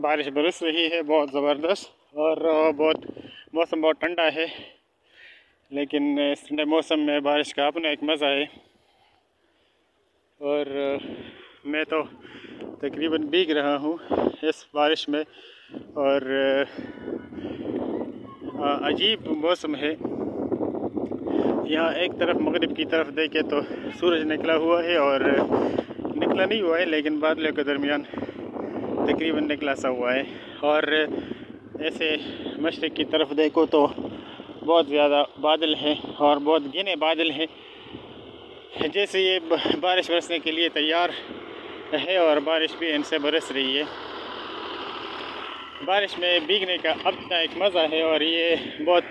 बारिश बरस रही है बहुत ज़बरदस्त और बहुत मौसम बहुत ठंडा है, लेकिन इस ठंडे मौसम में बारिश का अपना एक मज़ा है। और मैं तो तकरीबन भीग रहा हूँ इस बारिश में और अजीब मौसम है। यहाँ एक तरफ मगरिब की तरफ देखे तो सूरज निकला हुआ है और निकला नहीं हुआ है, लेकिन बादलों के दरमियान तकरीबन निकला सा हुआ है। और ऐसे मशरिक़ की तरफ देखो तो बहुत ज़्यादा बादल हैं और बहुत घने बादल हैं, जैसे ये बारिश बरसने के लिए तैयार है और बारिश भी इनसे बरस रही है। बारिश में भीगने का अपना एक मज़ा है और ये बहुत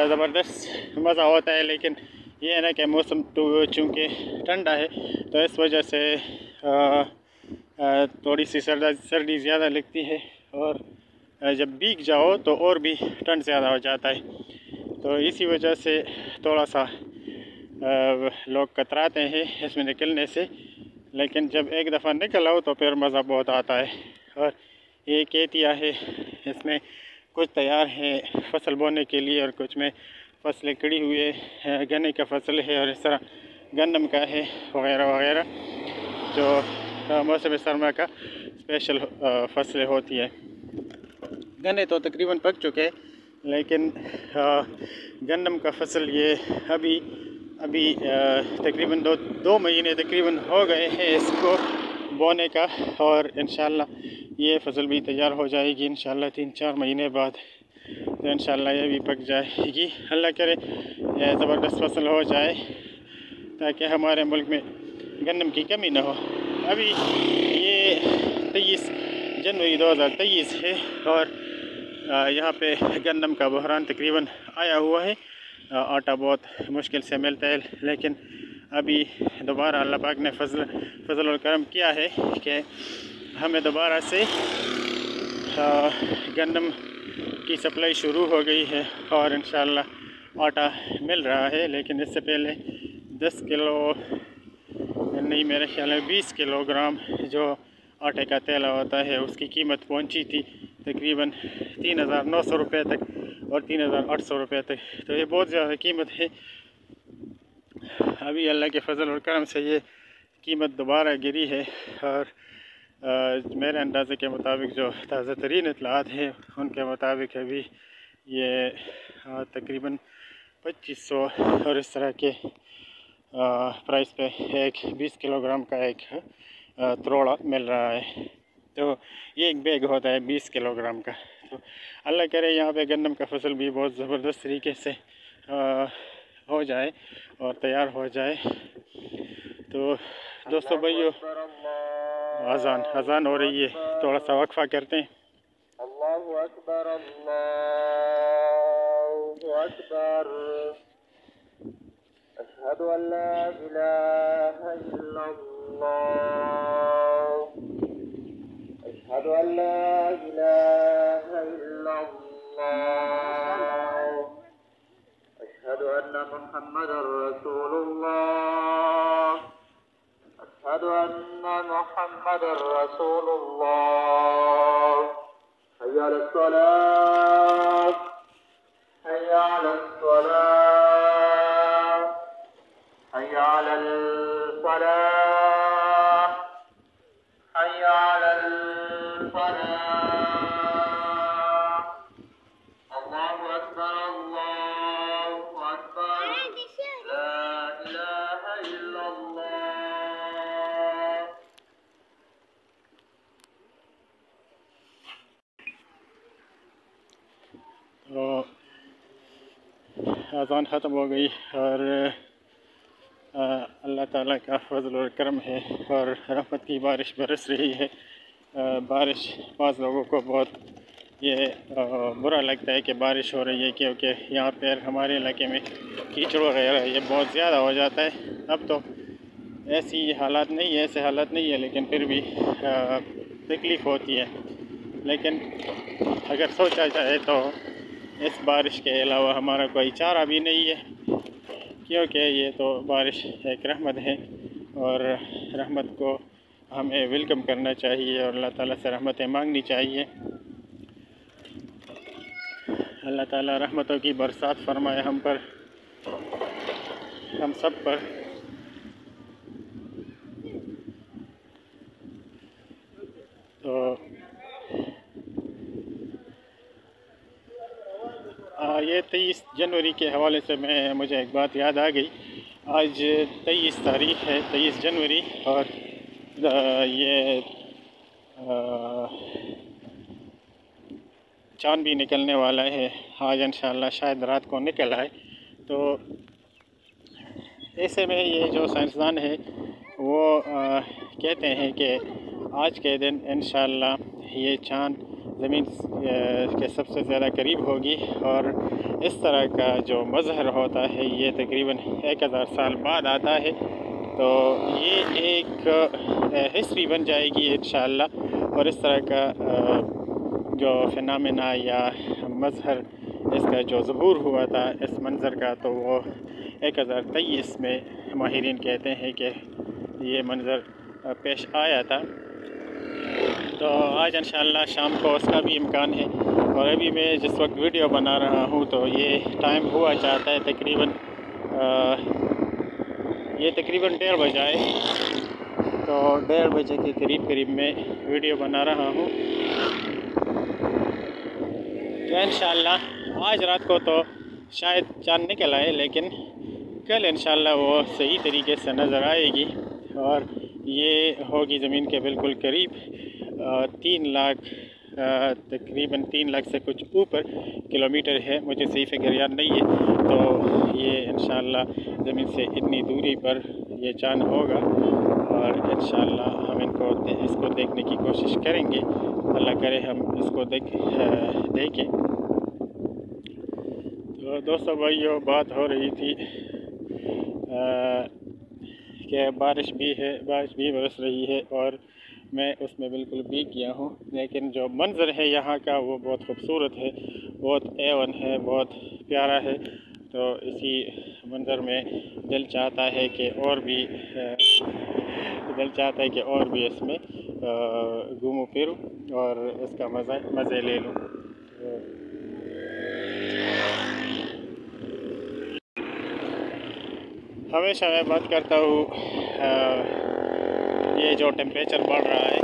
ज़बरदस्त मज़ा होता है, लेकिन ये है ना कि मौसम तो चूँकि ठंडा है तो इस वजह से थोड़ी सी सर्दी ज़्यादा लगती है और जब भीग जाओ तो और भी ठंड ज़्यादा हो जाता है। तो इसी वजह से थोड़ा सा लोग कतराते हैं इसमें निकलने से, लेकिन जब एक दफ़ा निकल आओ तो फिर मज़ा बहुत आता है। और ये खेतियाँ है, इसमें कुछ तैयार है फसल बोने के लिए और कुछ में फसलें खड़ी हुई है, गन्ने का फसल है और इस तरह गंदम का है वगैरह वगैरह, जो मौसम सरमा का स्पेशल फसलें होती है। गन्ने तो तकरीबन पक चुके हैं, लेकिन गंदम का फसल ये अभी तकरीबन दो महीने तकरीबन हो गए हैं इसको बोने का, और इंशाल्लाह ये फसल भी तैयार हो जाएगी इंशाल्लाह 3-4 महीने बाद। तो इंशाल्लाह ये भी पक जाएगी। अल्लाह करे ज़बरदस्त फसल हो जाए ताकि हमारे मुल्क में गंदम की कमी ना हो। अभी ये 23 जनवरी 2023 है और यहाँ पे गंदम का बहरान तकरीबन आया हुआ है। आटा बहुत मुश्किल से मिलता है, लेकिन अभी दोबारा अल्लाह पाक ने फजल और करम किया है कि हमें दोबारा से गंदम की सप्लाई शुरू हो गई है और इंशाल्लाह आटा मिल रहा है। लेकिन इससे पहले 10 किलो नहीं, मेरे ख्याल में 20 किलोग्राम जो आटे का तेल होता है उसकी कीमत पहुंची थी तकरीबन 3,900 रुपये तक और 3,800 रुपये तक। तो ये बहुत ज़्यादा कीमत है। अभी अल्लाह के फजल और करम से ये कीमत दोबारा गिरी है और मेरे अंदाज़े के मुताबिक जो ताज़ा तरीन इत्तलात हैं उनके मुताबिक अभी ये तकरीबन 2500 और इस तरह के प्राइस पे एक 20 किलोग्राम का एक त्रोड़ा मिल रहा है। तो ये एक बैग होता है 20 किलोग्राम का। तो अल्लाह करे यहाँ पे गंदम का फसल भी बहुत ज़बरदस्त तरीके से हो जाए और तैयार हो जाए। तो दोस्तों भाइयों, अज़ान हो रही है, थोड़ा सा वक्फा करते हैं। अल्लाहु अकबर, अल्लाहु अकबर, अशहदु अल्ला इलाहा इल्लल्लाह, अशहदु अल्ला इलाहा इल्लल्लाह, अशहदु अन्ना मुहम्मदर रसूलुल्लाह, अशहदु अन्ना मुहम्मदर रसूलुल्लाह। हय्या अलस सलाह, हय्या अलस सलाह, हय्या अलल फलाह, हय्या अलल फलाह। अल्लाहु अकबर, अल्लाहु अकबर, ला इलाहा इल्लल्लाह। तो अज़ान ख़त्म हो गई और अल्लाह ताला का फजल और करम है और रहमत की बारिश बरस रही है। बारिश बाज़ लोगों को बहुत ये बुरा लगता है कि बारिश हो रही है, क्योंकि यहाँ पर हमारे इलाके में कीचड़ वगैरह ये बहुत ज़्यादा हो जाता है। अब तो ऐसे हालात नहीं है, लेकिन फिर भी तकलीफ़ होती है। लेकिन अगर सोचा जाए तो इस बारिश के अलावा हमारा कोई चारा भी नहीं है, क्योंकि ये तो बारिश एक रहमत है और रहमत को हमें वेलकम करना चाहिए और अल्लाह ताला से रहमतें मांगनी चाहिए। अल्लाह ताला रहमतों की बरसात फरमाए हम पर, हम सब पर। तो ये 23 जनवरी के हवाले से मुझे एक बात याद आ गई। आज 23 तारीख़ है, 23 जनवरी, और ये चाँद भी निकलने वाला है आज इंशाअल्लाह, शायद रात को निकल आए। तो ऐसे में ये जो साइंसदान है वो कहते हैं कि आज के दिन इंशाअल्लाह ये चाँद ज़मीन के सबसे ज़्यादा करीब होगी, और इस तरह का जो मज़हर होता है ये तकरीबन 1000 साल बाद आता है। तो ये एक हिस्ट्री बन जाएगी इंशाअल्लाह, और इस तरह का जो फिनामिना या मज़हर इसका जो ज़हूर हुआ था इस मंज़र का, तो वो 1023 में माहिरीन कहते हैं कि ये मंज़र पेश आया था। तो आज इंशाअल्लाह शाम को उसका भी इम्कान है। और अभी मैं जिस वक्त वीडियो बना रहा हूँ तो ये टाइम हुआ चाहता है तकरीबन ये तकरीबन 1:30 बजे आए। तो 1:30 बजे के करीब मैं वीडियो बना रहा हूँ। तो इंशाअल्लाह आज रात को तो शायद चाँद निकल आए, लेकिन कल इंशाअल्लाह वो सही तरीके से नज़र आएगी और ये होगी ज़मीन के बिल्कुल करीब। 3 लाख तकरीबन 3 लाख से कुछ ऊपर किलोमीटर है, मुझे सही फिगर याद नहीं है। तो ये इंशाअल्लाह ज़मीन से इतनी दूरी पर ये चाँद होगा, और इंशाअल्लाह हम इसको देखने की कोशिश करेंगे। अल्लाह करे हम इसको देखें। तो दोस्तों भाइयों, बात हो रही थी कि बारिश भी बरस रही है और मैं उसमें बिल्कुल भीग गया हूँ। लेकिन जो मंज़र है यहाँ का वो बहुत खूबसूरत है, बहुत A1 है, बहुत प्यारा है। तो इसी मंज़र में दिल चाहता है कि और भी इसमें घूमूं फिरूं और इसका मज़े ले लूँ। हमेशा मैं बात करता हूँ ये जो टेम्परेचर बढ़ रहा है,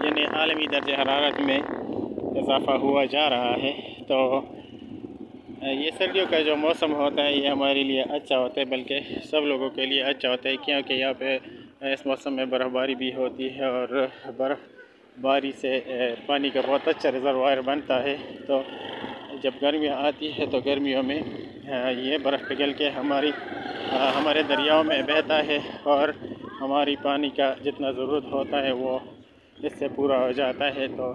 यानी आलमी दर्जे हरारत में इजाफ़ा हुआ जा रहा है। तो ये सर्दियों का जो मौसम होता है ये हमारे लिए अच्छा होता है, बल्कि सब लोगों के लिए अच्छा होता है, क्योंकि यहाँ पे इस मौसम में बर्फ़बारी भी होती है और बर्फ़बारी से पानी का बहुत अच्छा रिज़र्वायर बनता है। तो जब गर्मियाँ आती है तो गर्मियों में ये बर्फ़ पिघल के हमारे दरियाओं में बहता है और हमारी पानी का जितना ज़रूरत होता है वो इससे पूरा हो जाता है। तो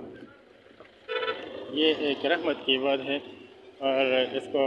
ये एक रहमत की बात है और इसको